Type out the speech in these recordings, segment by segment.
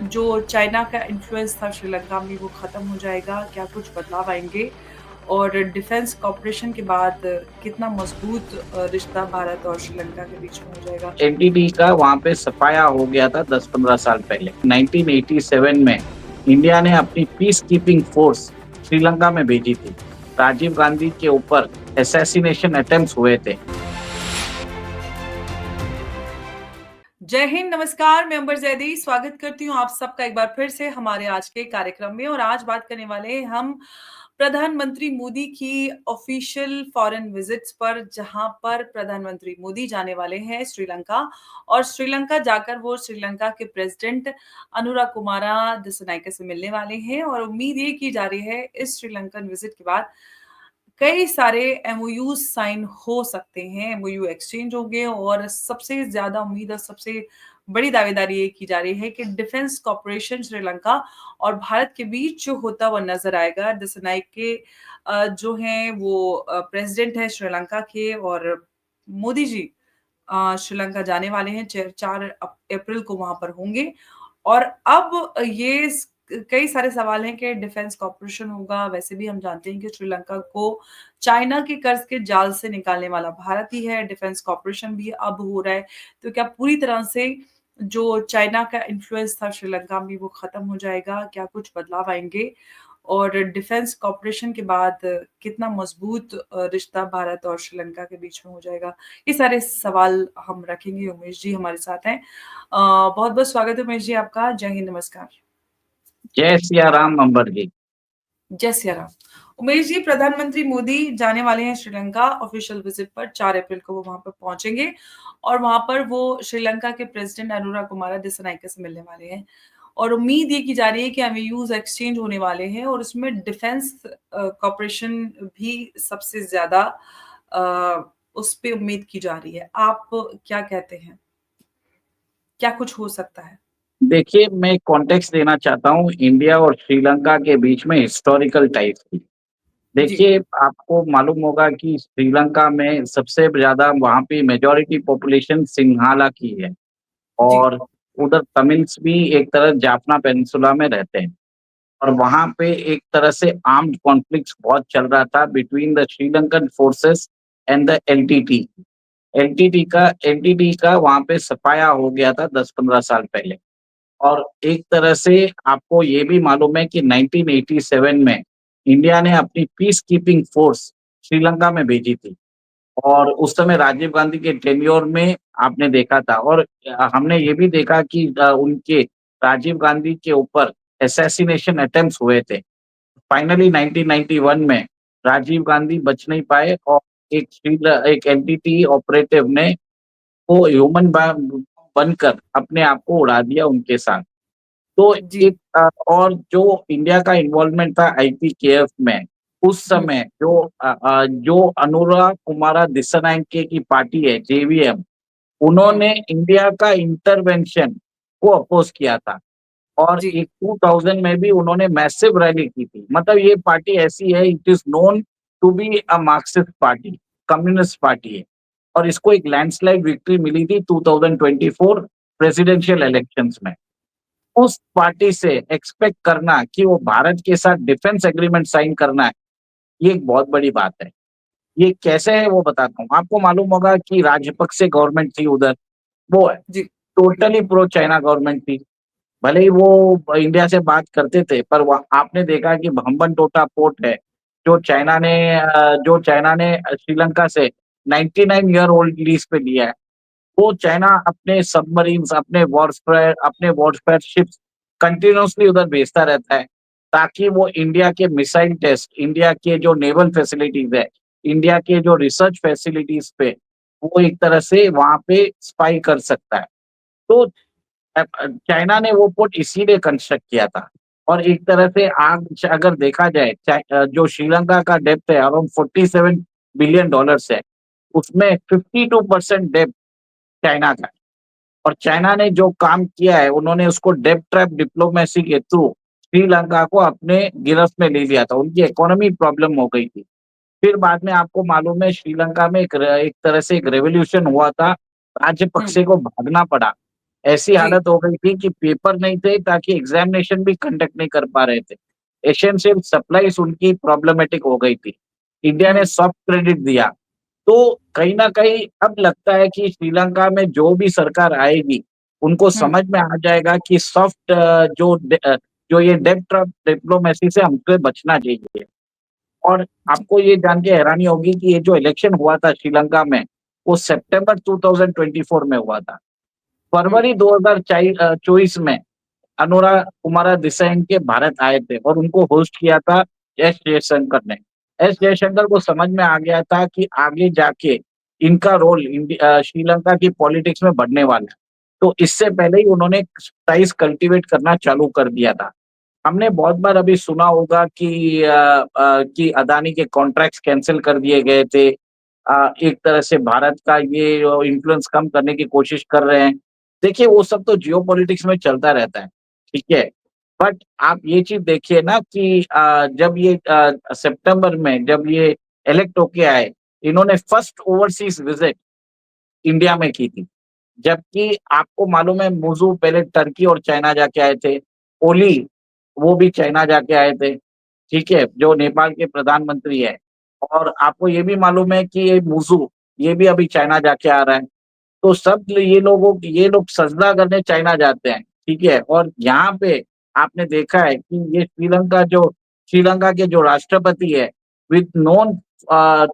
जो चाइना का इन्फ्लुएंस था श्रीलंका में वो खत्म हो जाएगा? क्या कुछ बदलाव आएँगे? और डिफेंस कोऑपरेशन के बाद कितना मजबूत रिश्ता भारत और श्रीलंका के बीच में हो जाएगा? एनडीडी का वहाँ पे सफाया हो गया था 10-15 साल पहले। 1987 में इंडिया ने अपनी पीस कीपिंग फोर्स श्रीलंका में भेजी थी। राजीव गांधी के ऊपर असैसिनेशन अटेम्प्ट्स हुए थे। जय हिंद, नमस्कार, मैं अंबर ज़ैदी स्वागत करती हूँ आप सबका एक बार फिर से हमारे आज के कार्यक्रम में और आज बात करने वाले हैं हम प्रधानमंत्री मोदी की ऑफिशियल फॉरेन विजिट्स पर, जहाँ पर प्रधानमंत्री मोदी जाने वाले हैं श्रीलंका और श्रीलंका जाकर वो श्रीलंका के प्रेसिडेंट अनुरा कुमारा दिसनायके से मिलने वाले हैं और उम्मीद ये की जा रही है इस श्रीलंकन विजिट के बाद कई सारे एमओयूज़ साइन हो सकते हैं, एमओयू एक्सचेंज होंगे और सबसे ज़्यादा उम्मीद और सबसे बड़ी दावेदारी ये की जा रही है कि डिफेंस कोऑपरेशन श्रीलंका और भारत के बीच जो होता हुआ नज़र आएगा। दिसनायके जो हैं वो प्रेज़िडेंट हैं श्रीलंका के और मोदी जी श्रीलंका जाने वाले हैं, 4 अप्रैल को वहाँ पर होंगे और अब ये कई सारे सवाल हैं कि डिफेंस कॉर्पोरेशन होगा, वैसे भी हम जानते हैं कि श्रीलंका को चाइना के कर्ज के जाल से निकालने वाला भारत ही है, डिफेंस कॉर्पोरेशन भी अब हो रहा है। तो क्या पूरी तरह से जो चाइना का इन्फ्लुएंस था श्रीलंका में वो खत्म हो जाएगा? क्या कुछ बदलाव आएँगे? और डिफेंस कॉर्पोरेशन के बाद कितना मजबूत रिश्ता भारत और श्रीलंका के बीच में हो जाएगा? ये सारे सवाल हम रखेंगे, उमेश जी हमारे साथ हैं। बहुत-बहुत स्वागत है उमेश जी आपका। जय हिंद, नमस्कार। जय सिया राम अंबर जी। जय सिया राम। उमेश जी, प्रधानमंत्री मोदी जाने वाले हैं श्रीलंका ऑफिशियल विजिट पर, 4 अप्रैल को वो वहाँ पर पहुँचेंगे और वहाँ पर वो श्रीलंका के प्रेसिडेंट अनुरा कुमारा दिसनायके से मिलने वाले हैं और उम्मीद ये की जा रही है कि एमओयूज़ एक्सचेंज होने वाले हैं और उसमें डिफेंस कोऑपरेशन भी सबसे ज़्यादा उस पे उम्मीद की जा रही है। आप क्या कहते हैं? क्या कुछ हो सकता है? देखिए, मैं कॉन्टेक्स्ट देना चाहता हूँ इंडिया और श्रीलंका के बीच में हिस्टोरिकल टाइप्स की। जी, देखिए, आपको मालूम होगा कि श्रीलंका में सबसे ज़्यादा वहाँ पे मेजॉरिटी पॉपुलेशन सिंहला की है जी, और उधर तमिल्स भी एक तरह जाफना पेनिनसुला में रहते हैं। और वहाँ पे एक तरह से आर्म्ड कॉन्फ्लिक्ट्स बहुत चल रहा था between the Sri Lankan forces and the LTT. LTT का वहाँ पे सफाया हो गया था 10-15 साल पहले। और एक तरह से आपको ये भी मालूम है कि 1987 में इंडिया ने अपनी पीस कीपिंग फोर्स श्रीलंका में भेजी थी और उस समय राजीव गांधी के टेन्योर में आपने देखा था और हमने ये भी देखा कि उनके राजीव गांधी के ऊपर असैसिनेशन अटेम्प्ट्स हुए थे। फाइनली 1991 में राजीव गांधी बच नहीं पाए और एक एनटीटी ऑपरेटिव ने वो बनकर अपने आप को उड़ा दिया उनके साथ। तो जी। और जो इंडिया का इन्वॉल्वमेंट था आईपीकेएफ में, उस हुँ, समय जो अनुराग कुमारा दिसानायके की पार्टी है जेवीएम, हुँ। उन्होंने इंडिया का इंटरवेंशन को अपोज किया था और जी, एक 2000 में भी उन्होंने मैसिव रैली की थी। मतलब ये पार्टी ऐसी है, it is known to be a Marxist party, communist party है और इसको एक लैंडस्लाइड विक्ट्री मिली थी 2024 प्रेसिडेंशियल इलेक्शंस में। उस पार्टी से एक्सपेक्ट करना कि वो भारत के साथ डिफेंस एग्रीमेंट साइन करना है, ये एक बहुत बड़ी बात है। ये कैसे है वो बताता हूँ। आपको मालूम होगा कि राजपक्षे गवर्नमेंट थी उधर, वो है जी, टोटली प्रो चाइना गवर्नमेंट थी। भले ही वो इंडिया से बात करते थे, पर वहाँ आपने देखा कि हम्बनटोटा पोर्ट है, जो चाइना ने श्रीलंका से 99 ईयर ओल्ड लीज़ पे लिया है। वो चाइना अपने सबमरीन्स, अपने वॉरफेयर शिप्स कंटिन्यूअसली उधर भेजता रहता है, ताकि वो इंडिया के मिसाइल टेस्ट, इंडिया के जो नेवल फैसिलिटीज़ है, इंडिया के जो रिसर्च फैसिलिटीज़ पे वो एक तरह से वहाँ पे स्पाई कर सकता है। तो चाइना ने वो पोर्ट इसीलिए कंस्ट्रक्ट किया था और एक तरह से आज अगर देखा जाए जो श्रीलंका का डेब्ट है अराउंड $47 बिलियन है, उसमें 52% डेब्ट चाइना का है। और चाइना ने जो काम किया है, उन्होंने उसको डेब्ट ट्रैप डिप्लोमेसी के थ्रू श्रीलंका को अपने गिरफ्त में ले लिया था। उनकी इकोनॉमी प्रॉब्लम हो गई थी। फिर बाद में आपको मालूम है श्रीलंका में एक तरह से एक रेवोल्यूशन हुआ था, हुँ, राजपक्षे को भागना पड़ा। ऐसी जी। हालत हो गई थी कि पेपर नहीं थे ताकि एग्जामिनेशन भी कंडक्ट नहीं कर पा रहे थे। एसेंशियल सप्लाईज़ उनकी प्रॉब्लमैटिक हो गई थी। इंडिया ने हुँ, सॉफ्ट क्रेडिट दिया। तो कहीं न कहीं अब लगता है कि श्रीलंका में जो भी सरकार आएगी, उनको हुँ, समझ में आ जाएगा कि सॉफ्ट जो ये डेब्ट ट्रैप डिप्लोमेसी से हमको बचना चाहिए। और जी, आपको ये जान के हैरानी होगी कि ये जो इलेक्शन हुआ था श्रीलंका में, वो सितंबर 2024 में हुआ था। हुँ, फरवरी 2024 में अनुराग कुमारा दिसाइंके भारत आए थे और उनको होस्ट किया था एस जयशंकर ने। एस जयशंकर को समझ में आ गया था कि आगे जाके इनका रोल श्रीलंका की पॉलिटिक्स में बढ़ने वाला है। तो इससे पहले ही उन्होंने स्पाइस कल्टीवेट करना चालू कर दिया था। हमने बहुत बार अभी सुना होगा कि अदानी के कॉन्ट्रैक्ट्स कैंसल कर दिए गए थे। एक तरह से भारत का ये इन्फ्लुएंस कम करने की कोशिश कर रहे हैं। देखिए वो सब तो जियोपॉलिटिक्स में चलता रहता है, ठीक है? बट आप ये चीज़ देखिए ना कि जब ये सितंबर में जब ये इलेक्ट होके आए, इन्होंने फर्स्ट ओवरसीज़ विज़िट इंडिया में की थी। जबकि आपको मालूम है मुज़ु पहले टर्की और चाइना जाके आए थे। ओली वो भी चाइना जाके आए थे, ठीक है? जो नेपाल के प्रधानमंत्री हैं। और आपको ये भी मालूम है कि ये मुज़ु ये भी अभी चाइना जाके आ रहा है। तो सब ये लोग सजदा करने चाइना जाते हैं, ठीक है? और यहाँ पे आपने देखा है कि ये श्रीलंका के जो राष्ट्रपति है विथ नॉन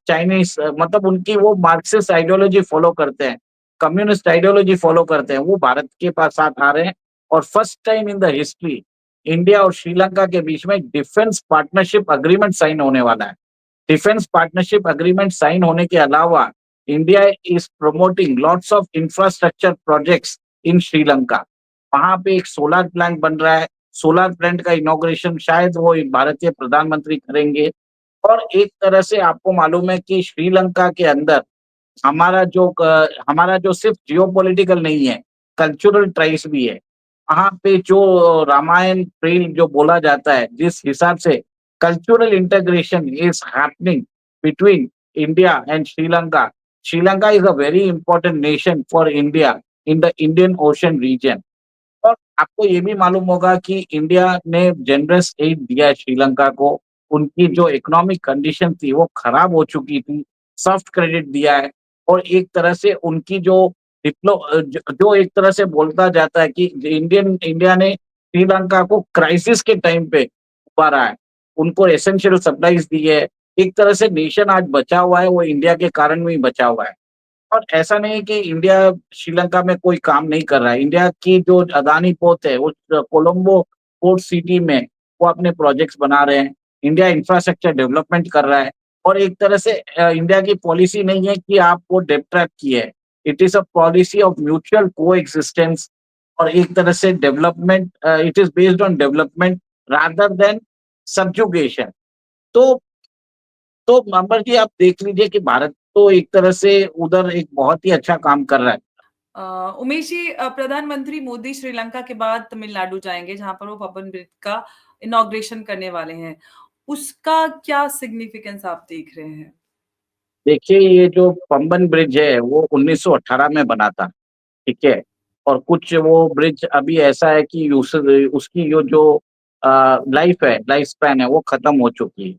चाइनीज़ मतलब उनकी वो मार्क्सिस्ट आइडियोलॉजी फॉलो करते हैं, कम्युनिस्ट आइडियोलॉजी फॉलो करते हैं, वो भारत के पास साथ आ रहे हैं और first time in the history India और श्रीलंका के बीच में डिफेंस पार्टनरशिप एग्रीमेंट साइन होने वाला है। डिफेंस पार्टनरशिप एग्रीमेंट साइन होने के अलावा India is promoting lots of infrastructure projects in Sri Lanka. वहां पे एक सोलर प्लांट बन रहा है। सोलर प्लांट का इनॉग्रेशन शायद वो भारतीय प्रधानमंत्री करेंगे। और एक तरह से आपको मालूम है कि श्रीलंका के अंदर हमारा जो सिर्फ जियोपॉलिटिकल नहीं है, कल्चरल ट्राइस भी है। वहाँ पे जो रामायण प्रेम जो बोला जाता है, जिस हिसाब से cultural integration is happening between India and Sri Lanka. Sri Lanka is a very important nation for India in the Indian ocean region. और आपको ये भी मालूम होगा कि इंडिया ने जनरस एड दिया है श्रीलंका को। उनकी जो इकोनॉमिक कंडीशन थी वो खराब हो चुकी थी, सॉफ्ट क्रेडिट दिया है। और एक तरह से उनकी जो एक तरह से बोलता जाता है कि इंडिया ने श्रीलंका को क्राइसिस के टाइम पे उबारा है, उनको एसेंशियल सप्लाईज दी है। एक तरह से नेशन आज बचा हुआ है, वो इंडिया के कारण में ही बचा हुआ है। और ऐसा नहीं है कि इंडिया श्रीलंका में कोई काम नहीं कर रहा है। इंडिया की जो अदानी पोर्ट है, वो कोलंबो पोर्ट सिटी में वो अपने प्रोजेक्ट्स बना रहे हैं। इंडिया इंफ्रास्ट्रक्चर डेवलपमेंट कर रहा है। और एक तरह से इंडिया की पॉलिसी नहीं है कि आप वो डेब्ट ट्रैप की है। It is a policy of mutual coexistence. और एक तरह से development it is based on development rather than subjugation. तो अंबर जी आप देख लीजिए कि भारत तो एक तरह से उधर एक बहुत ही अच्छा काम कर रहा है। अ, उमेश जी, प्रधानमंत्री मोदी श्रीलंका के बाद तमिलनाडु जाएँगे, जहाँ पर वो पबन ब्रिज का इनॉग्रेशन करने वाले हैं। उसका क्या सिग्निफिकेंस आप देख रहे हैं? देखिए ये जो पंबन ब्रिज है वो 1918 में बना था, ठीक है? और कुछ वो ब्रिज अभी ऐसा है कि उसकी जो लाइफ स्पैन है वो खत्म हो चुकी है।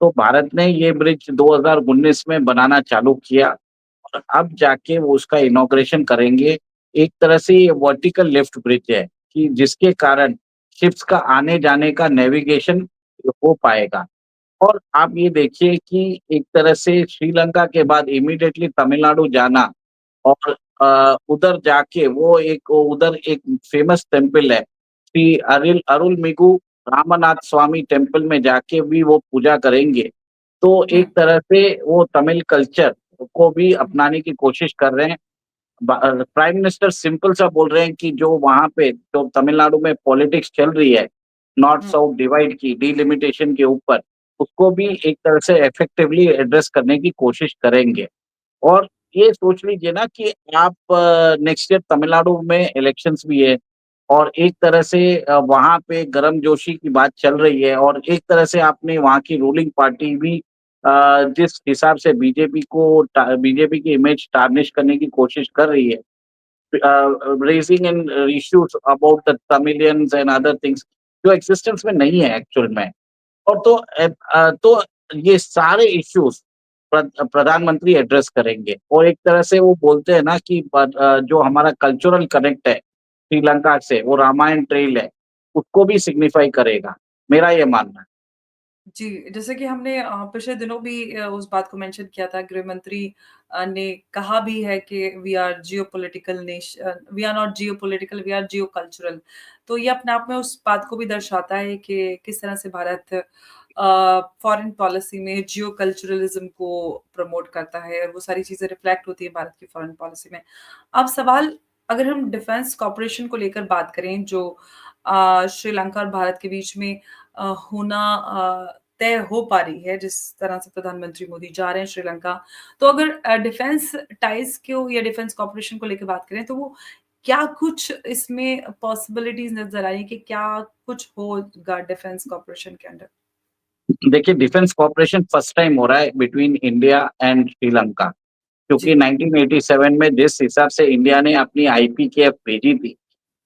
तो भारत ने ये ब्रिज 2019 में बनाना चालू किया और अब जाके वो उसका इनॉग्रेशन करेंगे। एक तरह से ये वर्टिकल लिफ्ट ब्रिज है कि जिसके कारण शिप्स का आने-जाने का नेविगेशन हो पाएगा। और आप ये देखिए कि एक तरह से श्रीलंका के बाद इमीडिएटली तमिलनाडु जाना और उधर जाके उधर एक फेमस टेम्पल है, श्री अरुलमिगु रामनाथ स्वामी टेम्पल में जाके भी वो पूजा करेंगे। तो हुँ, एक तरह से वो तमिल कल्चर को भी अपनाने की कोशिश कर रहे हैं। प्राइम मिनिस्टर सिंपल सा बोल रहे हैं कि जो वहाँ पे जो तमिलनाडु में पॉलिटिक्स चल रही है, नॉर्थ हुँ। साउथ डिवाइड की डिलिमिटेशन के ऊपर, उसको भी एक तरह से इफेक्टिवली एड्रेस करने की कोशिश करेंगे। और ये सोच लीजिए ना कि आप नेक्स्ट ईयर तमिलनाडु में इलेक्शंस भी है और एक तरह से वहाँ पे गर्मजोशी की बात चल रही है और एक तरह से आपने वहाँ की रूलिंग पार्टी भी जिस हिसाब से बीजेपी की इमेज टार्निश करने की कोशिश कर रही है। Raising in issues about the Tamilians and other things जो एक्सिस्टेंस में नहीं है एक्चुअल में। और तो ये सारे इश्यूज प्रधानमंत्री एड्रेस करेंगे और एक तरह से वो बोलते हैं ना कि जो हमारा कल्चरल कनेक्ट है श्रीलंका से, वो रामायण ट्रेल है, उसको भी सिग्निफाई करेगा, मेरा ये मानना है। जी, जैसे कि हमने पिछले दिनों भी उस बात को मेंशन किया था, गृह मंत्री ने कहा भी है कि we are not geopolitical, we are geocultural. तो ये अपने आप में उस बात को भी दर्शाता है कि किस तरह से भारत फॉरेन पॉलिसी में जियोकल्चरलिज़्म को प्रमोट करता है और वो सारी चीज़ें रिफ्लेक्ट होती है भारत की फॉरेन पॉलिसी में। अब सवाल, अगर हम डिफेंस कॉर्पोरेशन को लेकर बात करें, जो श्रीलंका और भारत के बीच में होना तय हो पा रही है, जिस तरह से प्रधानमंत्री मोदी जा रहे हैं श्रीलंका। तो अगर डिफेंस टाइज़ को या डिफेंस कॉर्पोरेशन को लेके बात करें, तो वो क्या कुछ इसमें पॉसिबिलिटीज़ नज़र आ रही हैं कि क्या कुछ होगा डिफेंस कॉर्पोरेशन के अंडर? देखिए, डिफेंस कॉर्पोरेशन फर्स्ट टाइम हो रहा है बिटवीन इंडिया एंड श्रीलंका, क्योंकि जी। 1987 में जिस हिसाब से इंडिया ने अपनी आईपीकेएफ भेजी थी,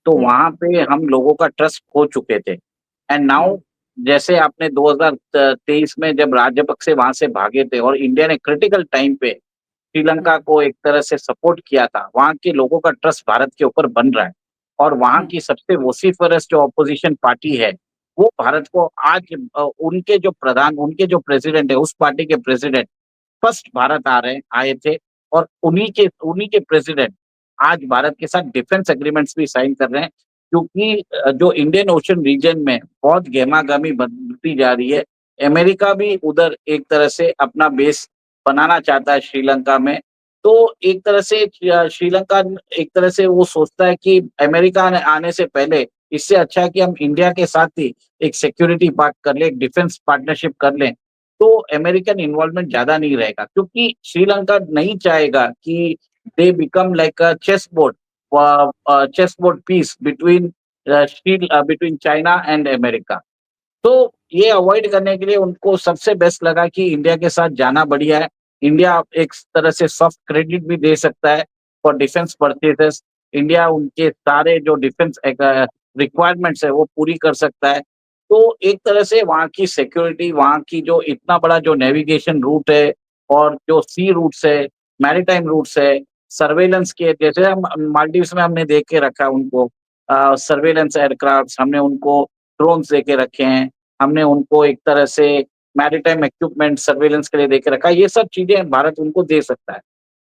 तो हुँ, वहाँ पे हम लोगों का ट्रस्ट खो चुके थे। एंड नाउ हुँ, जैसे आपने 2023 में जब राजपक्षे वहाँ से भागे थे और इंडिया ने क्रिटिकल टाइम पे हुँ, श्रीलंका को एक तरह से सपोर्ट किया था, वहाँ के लोगों का ट्रस्ट भारत के ऊपर बन रहा है। और वहाँ हुँ, की सबसे वोसिफरस जो अपोजिशन पार्टी है, वो भारत को आज उनके जो प्रेसिडेंट है, उस पार्टी के प्रेसिडेंट फर्स्ट भारत आए थे और उन्हीं के प्रेसिडेंट आज भारत के साथ डिफेंस एग्रीमेंट्स भी साइन कर रहे हैं, क्योंकि जो इंडियन ओशन रीजन में बहुत गहमागहमी बनती जा रही है। अमेरिका भी उधर एक तरह से अपना बेस बनाना चाहता है श्रीलंका में। तो एक तरह से श्रीलंका एक तरह से वो सोचता है कि अमेरिका आने से पहले इससे अच्छा है कि हम इंडिया के साथ ही एक सिक्योरिटी पार्ट कर लें, एक डिफेंस पार्टनरशिप कर लें। तो अमेरिकन इन्वॉल्वमेंट ज़्यादा नहीं रहेगा, क्योंकि श्रीलंका नहीं चाहेगा कि they become like a chess board piece between China and America. तो ये अवॉइड करने के लिए उनको सबसे बेस्ट लगा कि इंडिया के साथ जाना बढ़िया है। इंडिया एक तरह से सॉफ्ट क्रेडिट भी दे सकता है फॉर डिफेंस परचेजेस। इंडिया उनके सारे जो डिफेंस रिक्वायरमेंट्स है वो पूरी कर सकता है। तो एक तरह से वहाँ की सिक्योरिटी, वहाँ की जो इतना बड़ा जो नेविगेशन रूट है और जो सी रूट्स है, मैरीटाइम रूट्स है, सर्वेलेंस के जैसे हम मालदीव्स में हमने देख के रखा है उनको, सर्वेलेंस एयरक्राफ्ट हमने उनको ड्रोन्स दे के रखे हैं। हमने उनको एक तरह से मैरीटाइम इक्विपमेंट सर्वेलेंस के लिए देके रखा है। ये सब चीज़ें भारत उनको दे सकता है।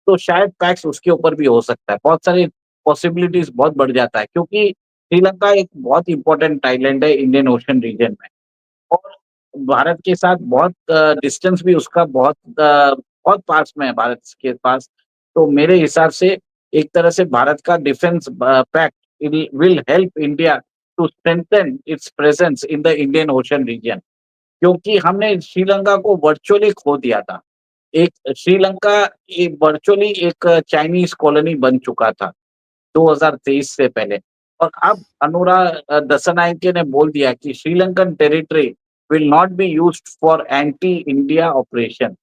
तो शायद टैक्स उसके ऊपर भी हो सकता है। बहुत सारी पॉसिबिलिटीज़ बहुत बढ़ जाता है, क्योंकि श्रीलंका एक बहुत इम्पोर्टेंट आइलैंड है इंडियन ओशन रीजन में। और भारत के साथ बहुत डिस्टेंस भी उसका बहुत पास में है भारत के पास। तो मेरे हिसाब से एक तरह से भारत का defence pact will help India to strengthen its presence in the Indian ocean region, क्योंकि हमने श्रीलंका को वर्चुअली खो दिया था। एक श्रीलंका एक वर्चुअली एक चाइनीज कॉलोनी बन चुका था 2023 से पहले। और अब अनुरा दसनायके ने बोल दिया कि Sri Lankan territory will not be used for anti India operation.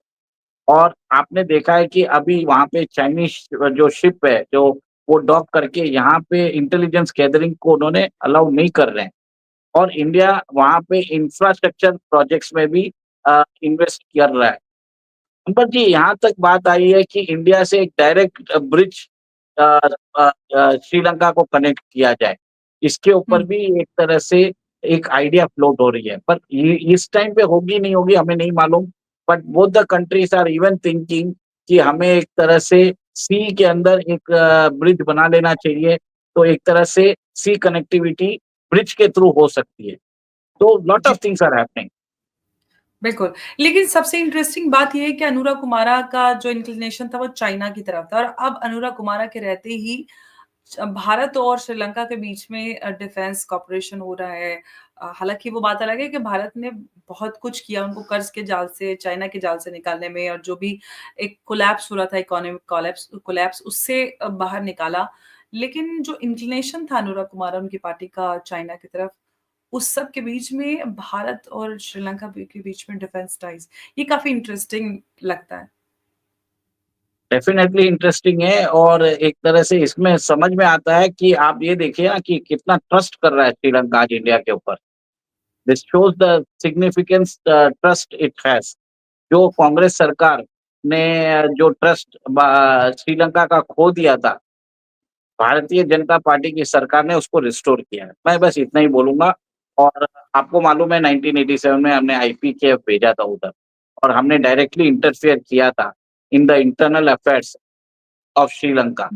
और आपने देखा है कि अभी वहाँ पे चाइनीज जो शिप है, जो वो डॉक करके यहाँ पे इंटेलिजेंस गैदरिंग को उन्होंने अलाउ नहीं कर रहे हैं। और इंडिया वहाँ पे इंफ्रास्ट्रक्चर प्रोजेक्ट्स में भी इन्वेस्ट कर रहा है। अंबर जी, यहाँ तक बात आई है कि इंडिया से एक डायरेक्ट ब्रिज श्रीलंका को कनेक्ट किया जाए। इसके ऊपर हुँ। भी एक तरह से एक आइडिया फ्लोट हो रही है, पर ये इस टाइम पे होगी नहीं होगी हमें नहीं मालूम। But both the countries are even thinking कि हमें एक तरह से सी के अंदर एक ब्रिज बना लेना चाहिए। तो एक तरह से सी कनेक्टिविटी ब्रिज के थ्रू हो सकती है। तो लॉट जी। Of things are happening. बिल्कुल, लेकिन सबसे इंटरेस्टिंग बात ये है कि अनुरा कुमारा का जो इंक्लिनेशन था वो चाइना की तरफ था, और अब अनुरा कुमारा के रहते ही भारत और श्रीलंका के बीच में डिफेंस कॉर्पोरेशन हो रहा है। हालाँकि वो बात अलग है कि भारत ने बहुत कुछ किया उनको कर्ज़ के जाल से, चाइना के जाल से निकालने में, और जो भी एक कोलैप्स हो रहा था, इकोनॉमिक कोलैप्स कोलैप्स उससे बाहर निकाला। लेकिन जो इंक्लिनेशन था अनुरा कुमारा उनकी पार्टी का चाइना की तरफ, उस सब के बीच में भारत और श्रीलंका के बीच में डिफेंस टाइज़, ये काफ़ी इंटरेस्टिंग लगता है। डेफिनेटली इंटरेस्टिंग है और एक तरह से इसमें समझ में आता है कि आप ये देखिए ना कि कितना ट्रस्ट कर रहा है श्रीलंका आज इंडिया के ऊपर। This shows the significance trust it has. जो कांग्रेस सरकार ने जो ट्रस्ट श्रीलंका का खो दिया था, भारतीय जनता पार्टी की सरकार ने उसको रिस्टोर किया है। मैं बस इतना ही बोलूँगा और आपको मालूम है 1987 में हमने आईपीकेएफ भेजा था उधर और हमने डायरेक्टली इंटरफियर किया था in the internal affairs of Sri Lanka,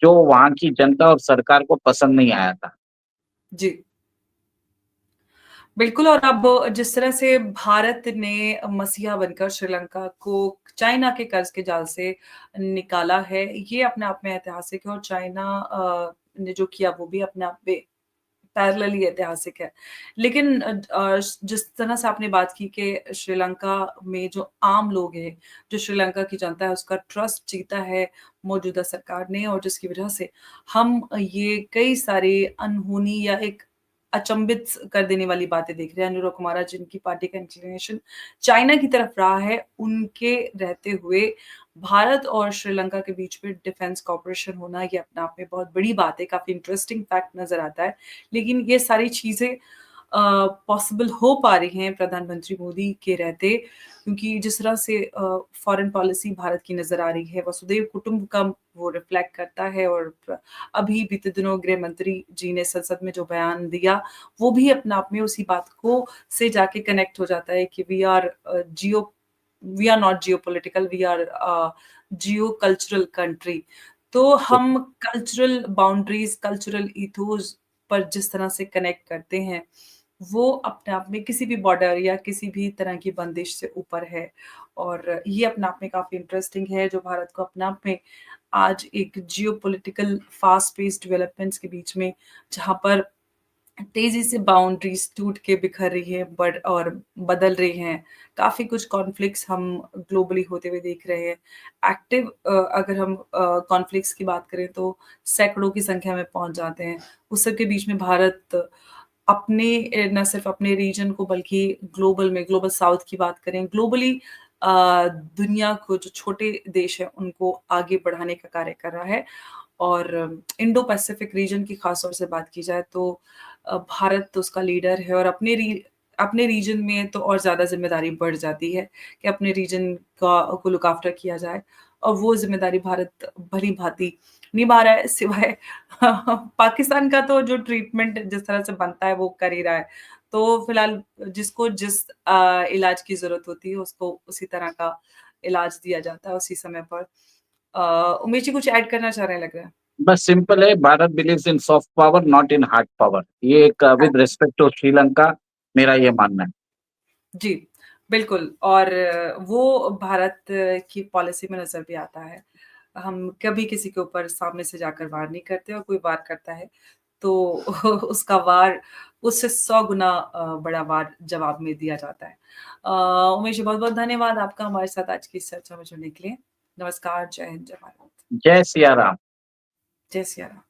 जो वहाँ की जनता और सरकार को पसंद नहीं आया था। जी। बिल्कुल और अब जिस तरह से भारत ने मसीहा बनकर श्रीलंका को चाइना के कर्ज के जाल से निकाला है, ये अपने आप में ऐतिहासिक है और चाइना ने जो किया वो भी अपने आप में पैरेलली ऐतिहासिक है। लेकिन जिस तरह से आपने बात की कि श्रीलंका में जो आम लोग हैं, जो श्रीलंका की जनता है उसका ट्रस्ट जीता है मौजूदा सरकार ने और जिसकी वजह से हम ये कई सारी अनहोनी या एक अचंभित कर देने वाली बातें देख रहे हैं। अनुरा कुमारा जिनकी पार्टी का इंक्लिनेशन चाइना की तरफ रहा है, उनके रहते हुए भारत और श्रीलंका के बीच में डिफेंस कोऑपरेशन होना ये अपने आप में बहुत बड़ी बात है, काफ़ी इंटरेस्टिंग फैक्ट नज़र आता है। लेकिन ये सारी चीज़ें पॉसिबल हो पा रही हैं प्रधानमंत्री मोदी के रहते क्योंकि जिस तरह से फॉरेन पॉलिसी भारत की नज़र आ रही है, वसुधैव कुटुंबकम वो रिफ्लेक्ट करता है और अभी बीते दिनों गृह मंत्री जी ने संसद में जो बयान दिया, वो भी अपने आप में उसी बात को से जाके कनेक्ट हो जाता है कि we are not geopolitical, we are geo cultural country. तो हम कल्चरल बाउंड्रीज, कल्चरल इथोस पर जिस तरह से कनेक्ट करते हैं, वो अपने आप में किसी भी बॉर्डर या किसी भी तरह की बंदिश से ऊपर है और ये अपने आप में काफ़ी इंटरेस्टिंग है, जो भारत को अपने आप में आज एक जियोपॉलिटिकल फास्ट पेस्ड डेवलपमेंट्स के बीच में जहाँ पर तेज़ी से बाउंड्रीज़ टूट के बिखर रही है बट और बदल रही हैं। काफ़ी कुछ कॉन्फ्लिक्ट्स हम ग्लोबली होते हुए देख रहे हैं। एक्टिव अगर हम कॉन्फ्लिक्ट्स की बात करें तो सैकड़ों की संख्या में पहुँच जाते हैं। उस सब के बीच में भारत अपने ना सिर्फ़ अपने रीजन को बल्कि ग्लोबल साउथ की बात करें, ग्लोबली दुनिया को जो छोटे देश हैं उनको आगे बढ़ाने का कार्य कर रहा है। और इंडो पैसिफिक रीजन की खास तौर से बात की जाए तो भारत तो उसका लीडर है और अपने रीजन में तो और ज़्यादा ज़िम्मेदारी बढ़ जाती है कि अपने रीजन का को लुक आफ्टर किया जाए और वो ज़िम्मेदारी भारत भली-भाँति निभा रहा है सिवाय पाकिस्तान का तो जो ट्रीटमेंट जिस तरह से बनता है वो कर ही रहा है। तो फिलहाल जिसको जिस इलाज की ज़रूरत होती है उसको उसी तरह का इलाज दिया जाता है उसी समय पर। उमेश जी कुछ ऐड करना चाह रहे हैं लग रहा है। बस सिंपल है, Bharat believes in soft power not in hard power. ये एक विद रिस्पेक्ट टू श्रीलंका मेरा ये मानना है। जी, बिल्कुल और वो भारत की पॉलिसी में नज़र भी आता है। हम कभी किसी के ऊपर सामने से जाकर वार नहीं करते और कोई वार करता है, तो उसका वार उससे 100 गुना बड़ा वार जवाब में दिया जाता है। उमेश जी बहुत-बहुत धन्यवाद आपका हमारे साथ आज की इस चर्चा में जुड़ने के लिए। नमस्कार, जय हिंद, जय भारत। जय सिया राम। जय सिया राम।